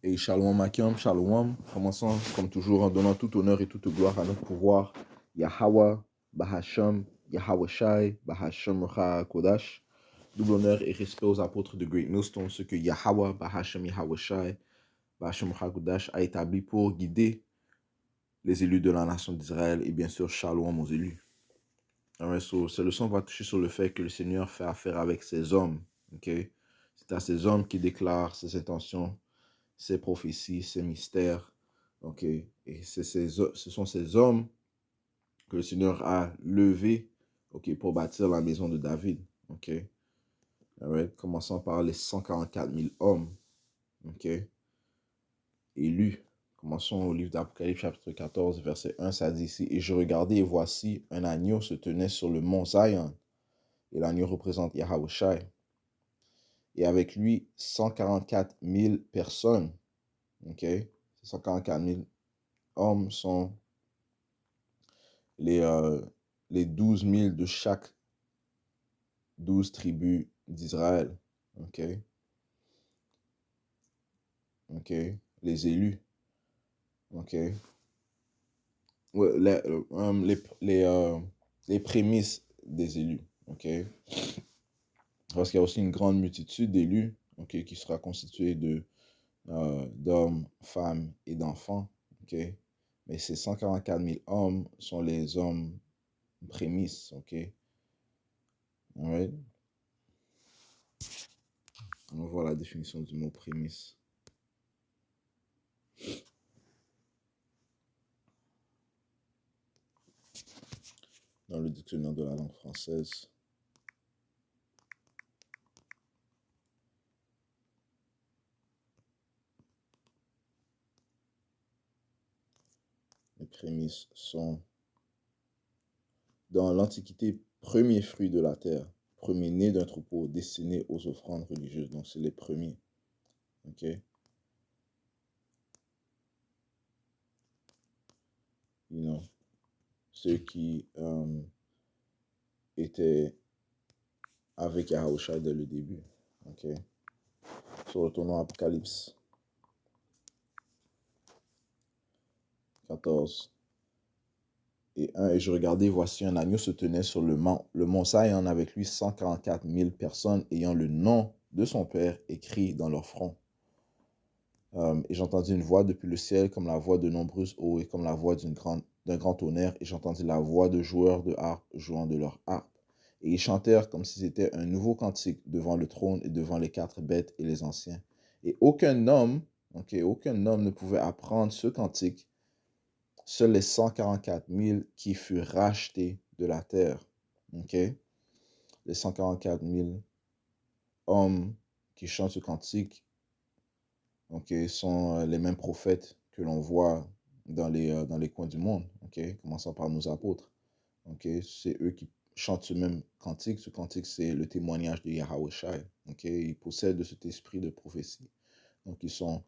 Et Shalom Akim, Shalom. Commençons comme toujours en donnant tout honneur et toute gloire à notre pouvoir. Yahweh, Bahasham, Yahweh Shai, Bahasham Ra Kodash. Double honneur et respect aux apôtres de Great Millstone, ce que Yahweh, Bahasham, Yahweh Shai, Bahasham Ra Kodash a établi pour guider les élus de la nation d'Israël et bien sûr Shalom aux élus. Alright, so, cette leçon va toucher sur le fait que le Seigneur fait affaire avec ses hommes. Okay? C'est à ces hommes qui déclarent ses intentions, ses prophéties, ses mystères. Okay? Et ce sont ces hommes que le Seigneur a levés, okay, pour bâtir la maison de David. Okay? Alright? Commençons par les 144 000 hommes, okay, élus. Commençons au livre d'Apocalypse, chapitre 14, verset 1, ça dit ici, « Et je regardais, et voici, un agneau se tenait sur le mont Zion. » Et l'agneau représente Yahweh Shai. Et avec lui, 144 000 personnes. OK? 144 000 hommes sont les 12 000 de chaque 12 tribus d'Israël. OK? OK? Les élus. OK? Ouais, les prémices des élus. OK? Parce qu'il y a aussi une grande multitude d'élus, OK, qui sera constituée d'hommes, femmes et d'enfants. OK? Mais ces 144 000 hommes sont les hommes prémices. OK? Alright? On va voir la définition du mot prémisse. Dans le dictionnaire de la langue française. Les prémices sont, dans l'Antiquité, premiers fruits de la terre, premier né d'un troupeau destiné aux offrandes religieuses. Donc, c'est les premiers. OK? You know, ceux qui étaient avec Yahushua dès le début. OK? So, retournons à Apocalypse 14 et 1. Et je regardais, voici un agneau se tenait sur le mont Sion, avec lui 144 000 personnes ayant le nom de son Père écrit dans leur front. Et j'entendis une voix depuis le ciel comme la voix de nombreuses eaux et comme la voix d'un grand tonnerre. Et j'entendis la voix de joueurs de harpe jouant de leur harpe. Et ils chantèrent comme si c'était un nouveau cantique devant le trône et devant les 4 bêtes et les anciens. Et aucun homme ne pouvait apprendre ce cantique. Seuls les 144 000 qui furent rachetés de la terre. Okay? Les 144 000 hommes qui chantent ce cantique, okay, sont les mêmes prophètes que l'on voit dans les coins du monde. Okay? Commençant par nos apôtres. Okay? C'est eux qui chantent ce même cantique. Ce cantique, c'est le témoignage de Yahweh Shai. Okay? Ils possèdent de cet esprit de prophétie. Donc, ils sont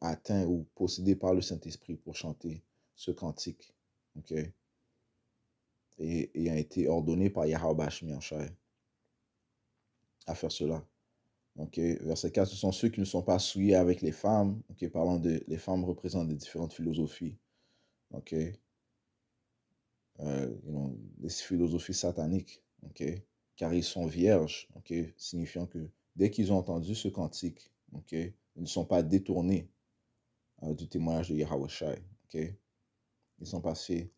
atteints ou possédés par le Saint-Esprit pour chanter ce cantique. Okay? Et ayant été ordonné par Yahweh Shai à faire cela. Okay? Verset 4, ce sont ceux qui ne sont pas souillés avec les femmes. Okay? Parlant de, les femmes représentent des différentes philosophies. Okay? Des philosophies sataniques. Okay? Car ils sont vierges. Okay? Signifiant que dès qu'ils ont entendu ce cantique, okay, ils ne sont pas détournés du témoignage de Yahweh Shai. Okay? Ils sont passés,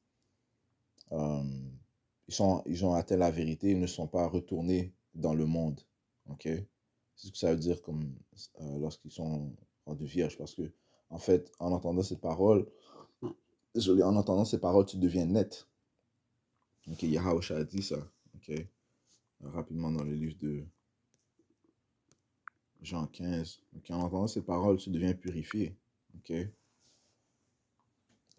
ils ont atteint la vérité, ils ne sont pas retournés dans le monde. Okay? C'est ce que ça veut dire comme lorsqu'ils sont rendus vierges. Parce que, en fait, en entendant ces paroles, tu deviens net. Okay? Yahweh Shai a dit ça. Okay? Rapidement dans le livre de Jean 15. Okay? En entendant ces paroles, tu deviens purifié. Okay?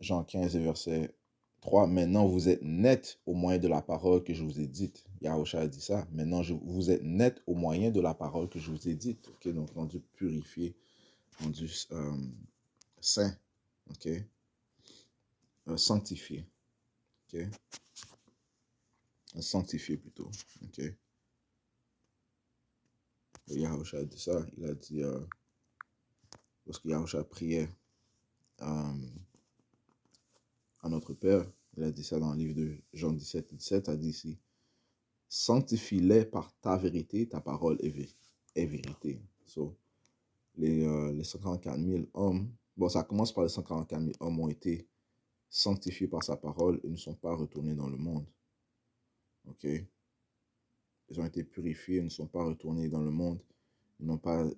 Jean 15 et verset 3. Maintenant, vous êtes net au moyen de la parole que je vous ai dite. Yahushua a dit ça. Maintenant, vous êtes net au moyen de la parole que je vous ai dite. Okay? Donc, rendu purifié, rendu saint. Okay? Sanctifié. Okay? Sanctifié plutôt. Okay? Yahushua a dit ça. Il a dit, lorsque Yahushua priait à notre Père, il a dit ça dans le livre de Jean 17, a dit ici, sanctifie-les par ta vérité, ta parole est vérité. So, les 144 000 hommes, bon, ça commence par les 144 000 hommes ont été sanctifiés par sa parole et ne sont pas retournés dans le monde. Ok? Ils ont été purifiés, ne sont pas retournés dans le monde. Ils n'ont pas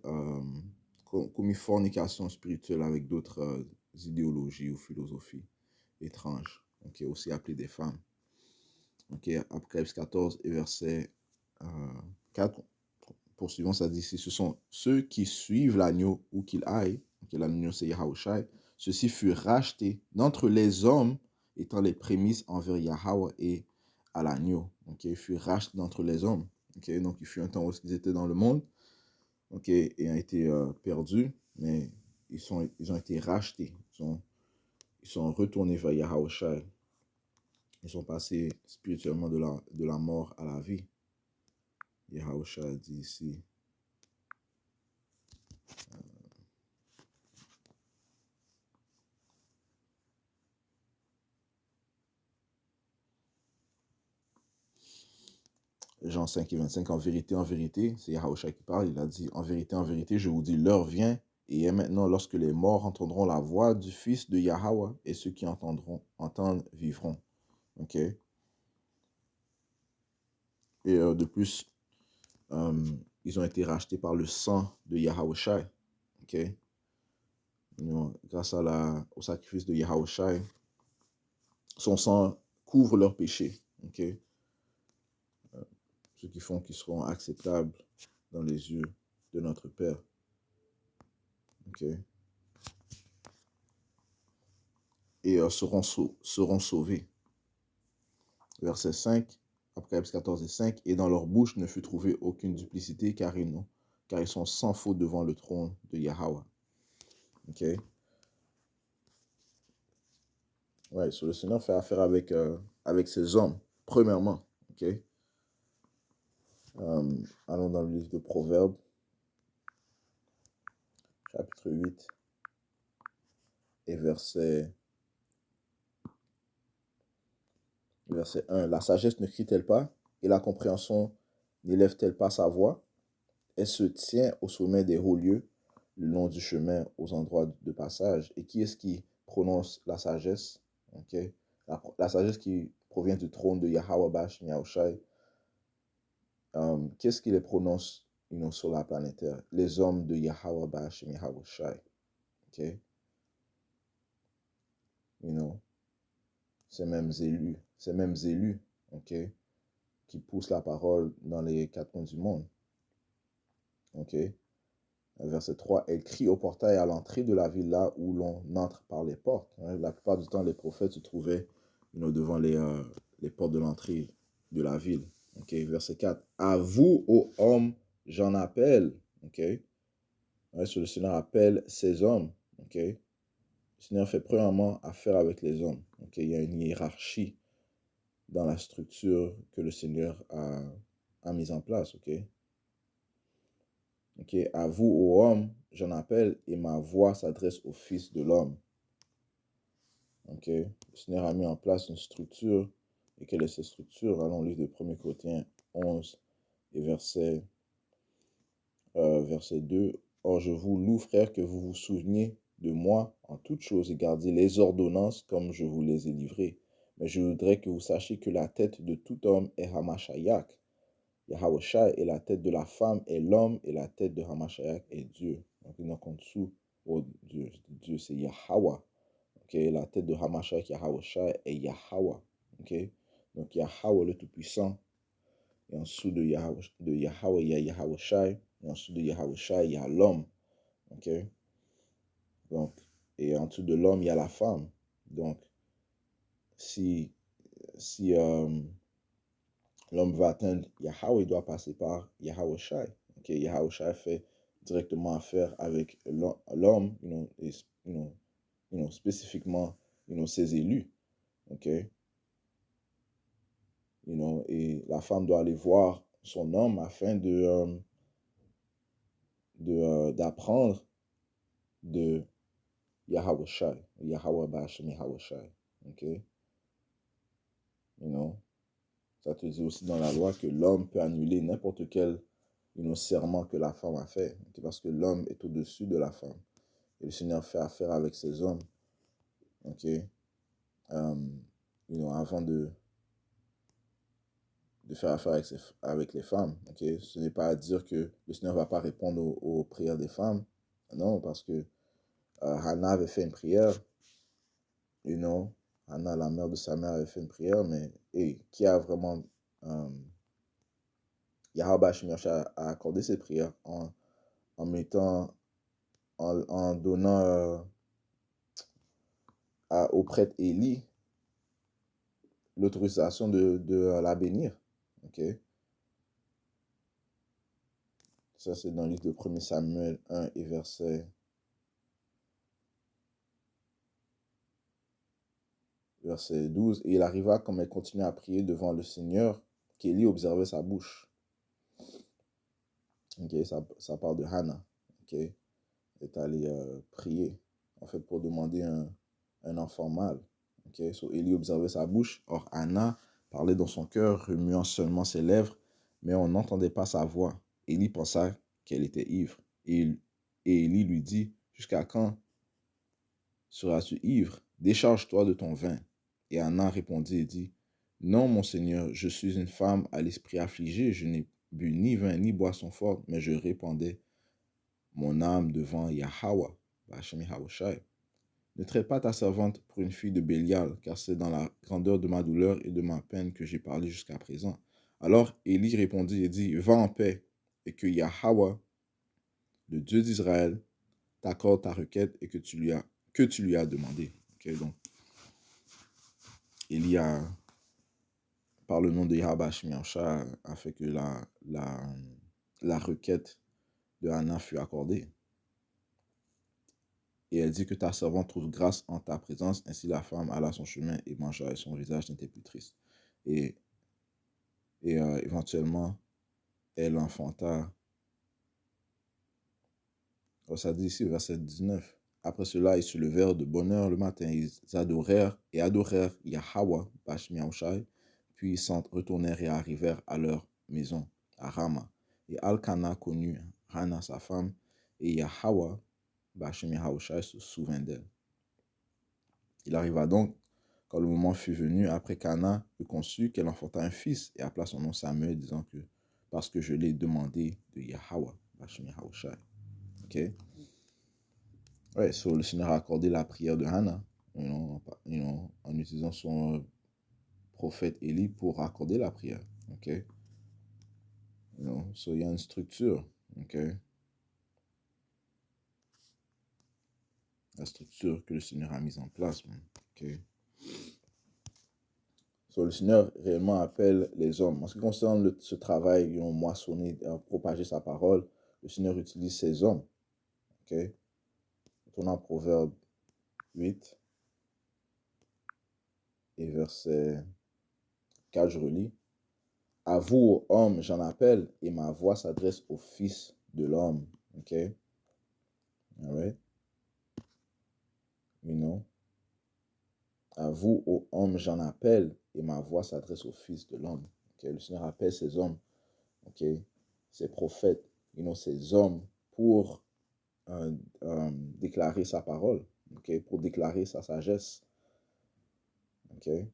commis fornication spirituelle avec d'autres idéologies ou philosophies étranges, ok, aussi appelées des femmes. Ok, Apocalypse 14 et verset 4, poursuivant, ça dit ici, ce sont ceux qui suivent l'agneau où qu'il aille, okay, l'agneau c'est Yahushai, ceux-ci furent rachetés d'entre les hommes étant les prémices envers Yahweh et à l'agneau. Okay, ils furent rachetés d'entre les hommes. Okay, donc il fut un temps où ils étaient dans le monde, okay, et ont été perdus, mais ils ont été rachetés. Ils sont retournés vers Yahushai. Ils sont passés spirituellement de la mort à la vie. Yahushua dit ici, Jean 5 et 25, en vérité, c'est Yahushua qui parle, il a dit, en vérité, je vous dis, l'heure vient et est maintenant lorsque les morts entendront la voix du Fils de Yahweh et ceux qui entendent vivront. Ok? Et de plus, ils ont été rachetés par le sang de Yahushua. Ok? Grâce au sacrifice de Yahushua, son sang couvre leurs péchés. Ok? Ce qui font qu'ils seront acceptables dans les yeux de notre Père. Ok? Et seront sauvés. Verset 5, Apocalypse 14 et 5, et dans leur bouche ne fut trouvée aucune duplicité, car ils sont sans faute devant le trône de Yahweh. Ok? Ouais, so le Seigneur fait affaire avec ces hommes, premièrement. Ok? Allons dans le livre de Proverbes, chapitre 8, et verset 1. La sagesse ne crie-t-elle pas, et la compréhension n'élève-t-elle pas sa voix? Elle se tient au sommet des hauts lieux, le long du chemin, aux endroits de passage. Et qui est-ce qui prononce la sagesse? Okay? La sagesse qui provient du trône de Yahweh Bash Yahushai. Qu'est-ce qui les prononce sur la planète Terre? Les hommes de Yahweh Bash Yahushai. Okay? Ces mêmes élus, okay, qui poussent la parole dans les quatre coins du monde. Okay? Verset 3, elle crie au portail à l'entrée de la ville, là où l'on entre par les portes. La plupart du temps, les prophètes se trouvaient devant les portes de l'entrée de la ville. Okay? Verset 4, à vous, ô hommes, j'en appelle. Okay? Le Seigneur appelle ces hommes. Okay? Le Seigneur fait premièrement affaire avec les hommes. Okay? Il y a une hiérarchie dans la structure que le Seigneur a mise en place. Okay? Okay, à vous, ô homme, j'en appelle et ma voix s'adresse au Fils de l'homme. Okay. Le Seigneur a mis en place une structure. Et quelle est cette structure? Allons lire de 1 Corinthiens 11 et verset 2. Or, je vous loue, frères, que vous vous souveniez de moi en toutes choses et gardiez les ordonnances comme je vous les ai livrées. Mais je voudrais que vous sachiez que la tête de tout homme est Hamashiach. Yahushua est la tête de la femme et l'homme et la tête de Hamashiach est Dieu. Donc en dessous, oh, Dieu c'est Yahweh. Okay? La tête de Hamashiach, Yahushua est Yahweh. Okay? Donc Yahweh le Tout-Puissant. Et en dessous de Yahweh, il y a Yahushua. Et en dessous de Yahushua, il y a l'homme. Okay? Donc, et en dessous de l'homme, il y a la femme. Donc, si l'homme va atteindre Yahweh, il doit passer par Yahushua. Okay? Yahushua fait directement affaire avec l'homme, spécifiquement, ses élus. Okay? Et la femme doit aller voir son homme afin de d'apprendre de Yahweh Shai, Yahweh Ba'Hashem Yahweh Shai. Ok? You know? Ça te dit aussi dans la loi que l'homme peut annuler n'importe quel serment que la femme a fait. Okay? Parce que l'homme est au-dessus de la femme. Et le Seigneur fait affaire avec ses hommes. Ok? Avant de faire affaire avec les femmes. Okay? Ce n'est pas à dire que le Seigneur ne va pas répondre aux prières des femmes. Non, parce que Hannah avait fait une prière. Hannah, la mère de sa mère, avait fait une prière, mais qui a vraiment... Yahweh a accordé ses prières en mettant, en donnant au prêtre Élie l'autorisation de la bénir. Ok? Ça, c'est dans le livre de 1 Samuel 1 et verset 12. Et il arriva, comme elle continuait à prier devant le Seigneur, qu'Élie observait sa bouche. Ok, ça parle de Hannah. Ok, elle est allée prier, en fait, pour demander un enfant mâle. Ok, so Élie observait sa bouche. Or, Hannah parlait dans son cœur, remuant seulement ses lèvres, mais on n'entendait pas sa voix. Élie pensa qu'elle était ivre. Et Élie lui dit, jusqu'à quand seras-tu ivre? Décharge-toi de ton vin. Et Hannah répondit et dit, non, mon Seigneur, je suis une femme à l'esprit affligé, je n'ai bu ni vin ni boisson forte, mais je répandais mon âme devant Yahweh, Ba'Hashem Yahweh Shai. Ne traite pas ta servante pour une fille de Bélial, car c'est dans la grandeur de ma douleur et de ma peine que j'ai parlé jusqu'à présent. Alors Élie répondit et dit, va en paix, et que Yahweh, le Dieu d'Israël, t'accorde ta requête et que tu lui as demandé. Okay, donc, Élie par le nom de Yahweh Ba'Hashem Yahweh Shai, a fait que la requête de Hannah fut accordée. Et elle dit que ta servante trouve grâce en ta présence. Ainsi la femme alla son chemin et mangea et son visage n'était plus triste. Et éventuellement, elle enfanta. Ça dit ici, verset 19. Après cela, ils se levèrent de bonne heure le matin. Ils adorèrent Yahweh, Ba'Hashem Yahweh Shai. Puis ils s'en retournèrent et arrivèrent à leur maison, à Rama. Et Alkana connut Hannah, sa femme, et Yahweh, Ba'Hashem Yahweh Shai, se souvint d'elle. Il arriva donc, quand le moment fut venu, après qu'Anna eut conçu, qu'elle enfanta un fils et appela son nom Samuel, disant que parce que je l'ai demandé de Yahweh, Ba'Hashem Yahweh Shai. Ok? Ouais, le Seigneur a accordé la prière de Hannah, en utilisant son prophète Élie pour accorder la prière. Ok? Il y a une structure. Ok? La structure que le Seigneur a mise en place. Ok? Le Seigneur réellement appelle les hommes. En ce qui concerne ce travail, moissonner, propager sa parole, le Seigneur utilise ces hommes. Ok? Retournons en Proverbe 8 et verset 4, je relis. À vous, hommes, j'en appelle, et ma voix s'adresse au Fils de l'homme. Ok? All right? À vous, ô hommes, j'en appelle, et ma voix s'adresse au Fils de l'homme. Okay? Le Seigneur appelle ces hommes, okay? Ces prophètes, ces hommes pour déclarer sa parole, okay? Pour déclarer sa sagesse, okay?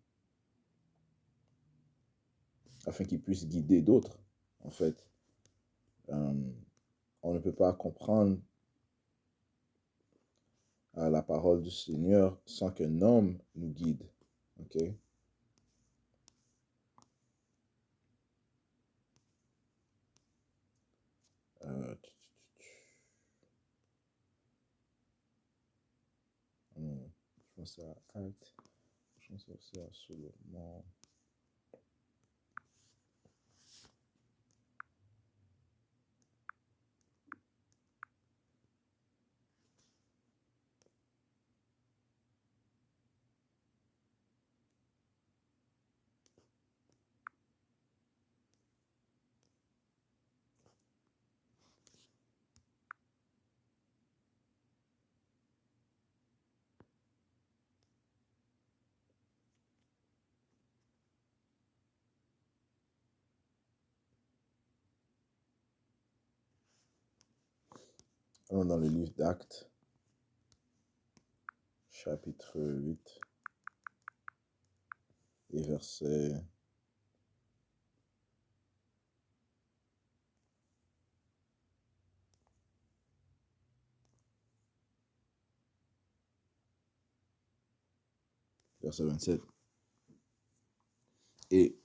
Afin qu'ils puissent guider d'autres, en fait. On ne peut pas comprendre la parole du Seigneur sans qu'un homme nous guide, okay? Je pense à Acte, je pense aussi à Solomon. Allons dans le livre d'Actes, chapitre 8 et verset 27. Et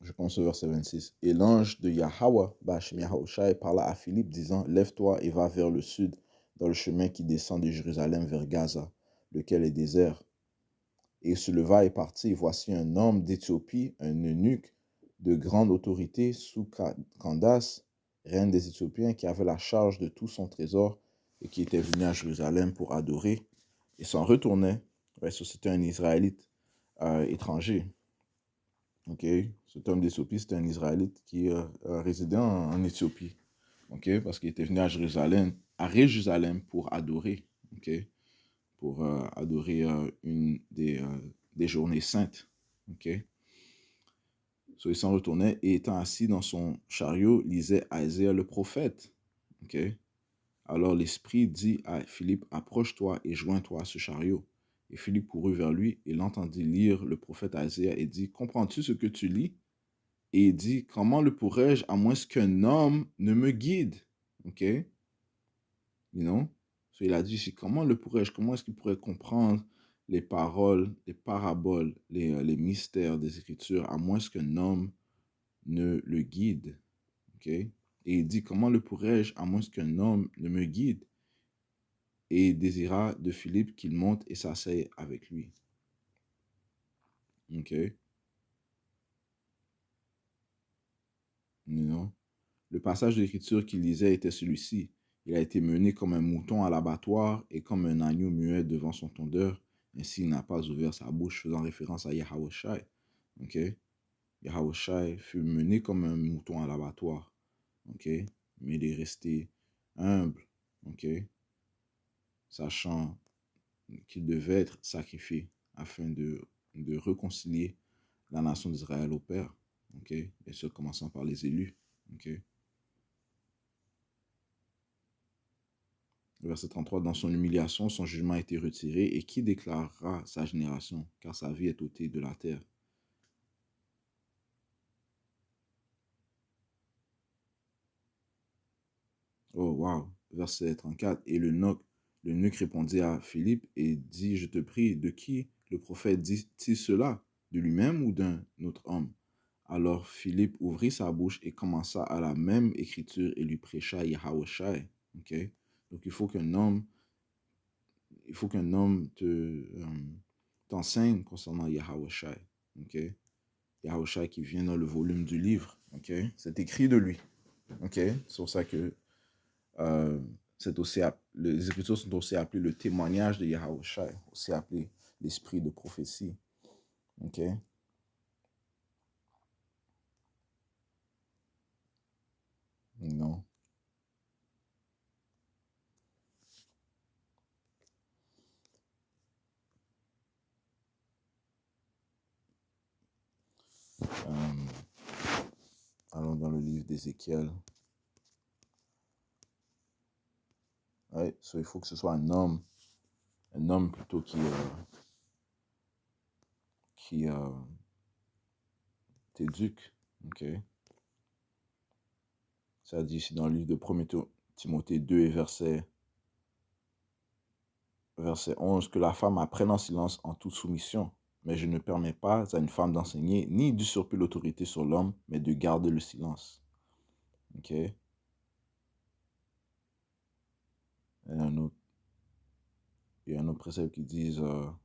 je pense au verset 26. Et l'ange de Yahweh, Ba'ashem Yahushai, parla à Philippe, disant, lève-toi et va vers le sud, dans le chemin qui descend de Jérusalem vers Gaza, lequel est désert. Et il se leva et partit. Voici un homme d'Éthiopie, un eunuque de grande autorité sous Candace, reine des Éthiopiens, qui avait la charge de tout son trésor et qui était venu à Jérusalem pour adorer et s'en retournait. Ouais, c'était un Israélite étranger. Ok, cet homme d'Éthiopie, c'était un Israélite qui résidait en Éthiopie. Ok, parce qu'il était venu à Jérusalem pour adorer. Ok, pour adorer une des journées saintes. Ok, so, il s'en retournait et étant assis dans son chariot, lisait Isaïe le prophète. Ok, alors l'Esprit dit à Philippe, approche-toi et joins-toi à ce chariot. Et Philippe courut vers lui et l'entendit lire le prophète Isaïe et dit, comprends-tu ce que tu lis? Et il dit, comment le pourrais-je à moins qu'un homme ne me guide? Ok? You know? So il a dit, comment le pourrais-je? Comment est-ce qu'il pourrait comprendre les paroles, les paraboles, les mystères des Écritures à moins qu'un homme ne le guide? Ok? Et il dit, comment le pourrais-je à moins qu'un homme ne me guide? Et il désira de Philippe qu'il monte et s'asseye avec lui. Ok? You know? Le passage de l'Écriture qu'il lisait était celui-ci. Il a été mené comme un mouton à l'abattoir et comme un agneau muet devant son tondeur. Ainsi, il n'a pas ouvert sa bouche, faisant référence à Yahushai. Ok? Yahushai fut mené comme un mouton à l'abattoir. Ok? Mais il est resté humble. Ok? Sachant qu'il devait être sacrifié afin de réconcilier la nation d'Israël au Père. Ok? Et ce, commençant par les élus. Ok? Verset 33, dans son humiliation, son jugement a été retiré, et qui déclarera sa génération, car sa vie est ôtée de la terre. Oh, wow. Verset 34, et l'eunuque répondit à Philippe et dit, je te prie, de qui le prophète dit-il cela? De lui-même ou d'un autre homme? Alors Philippe ouvrit sa bouche et commença à la même écriture et lui prêcha Yahushai. Ok? Donc il faut qu'un homme t'enseigne concernant Yahushai. Ok? Yahushua qui vient dans le volume du livre. Ok, c'est écrit de lui. Ok, c'est pour ça que les Écritures sont aussi appelées le témoignage de Yahushua, aussi appelé l'esprit de prophétie. Ok, non. Allons dans le livre d'Ézéchiel. Ouais, il faut que ce soit un homme plutôt qui t'éduque. Ok, ça dit ici dans le livre de 1 Timothée 2 et verset 11, que la femme apprenne en silence en toute soumission. Mais je ne permets pas à une femme d'enseigner, ni d'usurper l'autorité sur l'homme, mais de garder le silence. Ok? Et il y a un autre précepte qui dit,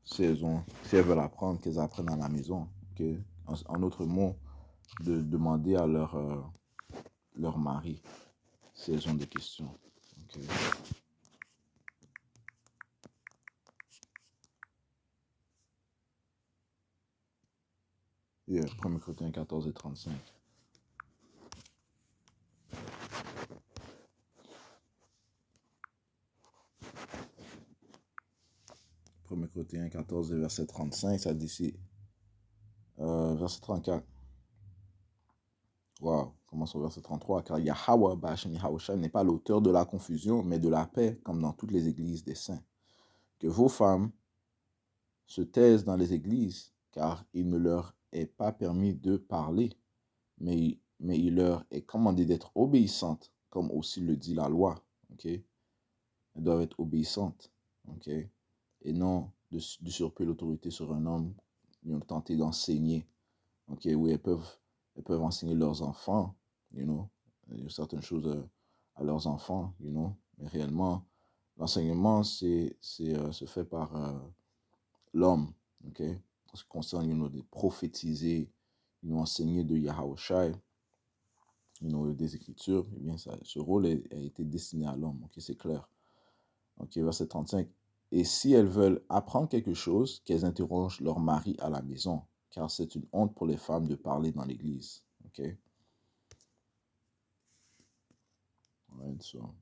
si elles veulent apprendre, qu'elles apprennent à la maison. Ok? En autre mot, de demander à leur mari si elles ont des questions. Ok? Et 1 Corinthiens 14 et 35. 1 Corinthiens 14 et verset 35, ça dit ici, verset 34. Wow. Commençons au verset 33. Car Yahweh, Bahashem Yahweh Shai, n'est pas l'auteur de la confusion, mais de la paix, comme dans toutes les églises des saints. Que vos femmes se taisent dans les églises, car il ne leur est pas permis de parler, mais il leur est commandé d'être obéissantes, comme aussi le dit la loi. Okay? Elles doivent être obéissantes. Okay? Et non d'usurper l'autorité sur un homme, ils ont tenté d'enseigner. Okay? Oui, elles peuvent enseigner leurs enfants, you know, certaines choses à leurs enfants, you know, mais réellement, l'enseignement, se fait par l'homme, ok? En ce qui concerne, you know, de prophétiser, you know, enseigner de Yahweh Shai, you know, des Écritures, eh bien, ce rôle a été destiné à l'homme, ok? C'est clair. Ok, verset 35. Et si elles veulent apprendre quelque chose, qu'elles interrogent leur mari à la maison, car c'est une honte pour les femmes de parler dans l'église. Ok? Right, so.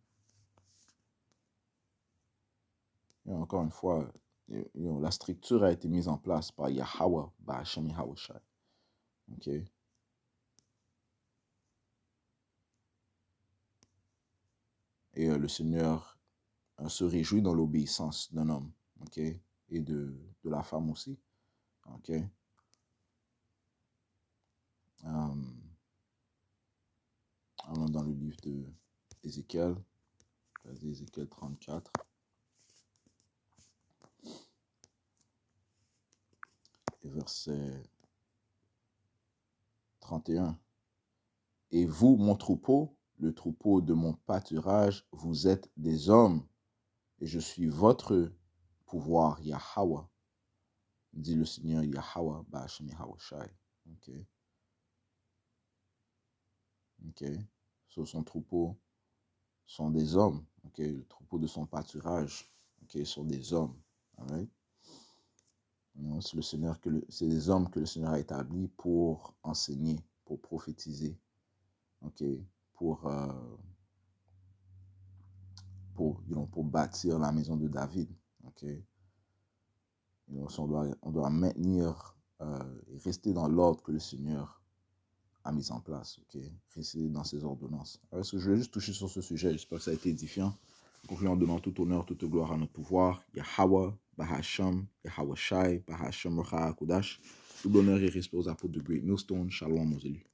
Et encore une fois, you know, la structure a été mise en place par Yahweh, Bahashem Yahweh Shai. Ok? Et le Seigneur se réjouit dans l'obéissance d'un homme, ok? Et de la femme aussi, ok? Allons dans le livre d'Ézéchiel, Ézéchiel 34. Et verset 31. Et vous, mon troupeau, le troupeau de mon pâturage, vous êtes des hommes, et je suis votre pouvoir, Yahweh, dit le Seigneur Yahweh, Bahashem Yahweh Shai. Ok? Ok? So, son troupeau sont des hommes. Ok? Le troupeau de son pâturage, ok, sont des hommes. Right? C'est le Seigneur c'est des hommes que le Seigneur a établis pour enseigner, pour prophétiser, ok, pour pour bâtir la maison de David, ok. On doit maintenir et rester dans l'ordre que le Seigneur a mis en place, ok. Rester dans ses ordonnances. Alors, je vais juste toucher sur ce sujet. J'espère que ça a été édifiant. Concluons en donnant tout honneur, toute gloire à notre pouvoir. Yahweh, Bahashem, Yahweh Shai, Bahashem Rocha Kodash. Tout honneur et respect aux apôtres de Great Millstone. Shalom aux élus.